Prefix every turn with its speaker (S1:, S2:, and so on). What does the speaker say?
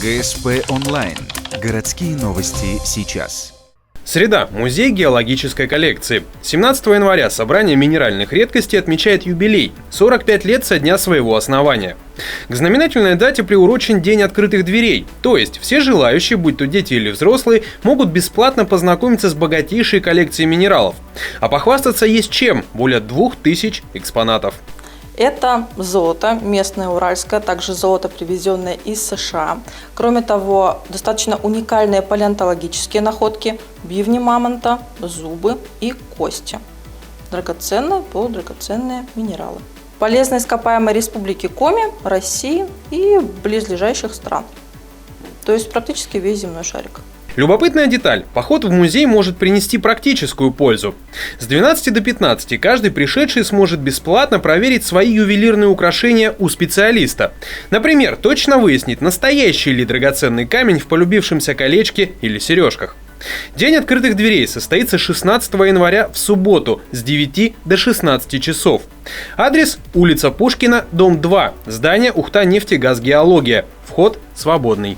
S1: ГСП онлайн. Городские новости сейчас.
S2: Среда. Музей геологической коллекции. 17 января собрание минеральных редкостей отмечает юбилей – 45 лет со дня своего основания. К знаменательной дате приурочен День открытых дверей, то есть все желающие, будь то дети или взрослые, могут бесплатно познакомиться с богатейшей коллекцией минералов. А похвастаться есть чем – более 2000 экспонатов.
S3: Это золото, местное уральское, также золото, привезенное из США. Кроме того, достаточно уникальные палеонтологические находки, бивни мамонта, зубы и кости. Драгоценные, полудрагоценные минералы. Полезные ископаемые Республики Коми, России и близлежащих стран. То есть практически весь земной шарик.
S2: Любопытная деталь. Поход в музей может принести практическую пользу. С 12 до 15 каждый пришедший сможет бесплатно проверить свои ювелирные украшения у специалиста. Например, точно выяснить, настоящий ли драгоценный камень в полюбившемся колечке или сережках. День открытых дверей состоится 16 января в субботу с 9 до 16 часов. Адрес – улица Пушкина, дом 2, здание Ухта-Нефтегаз-Геология. Вход свободный.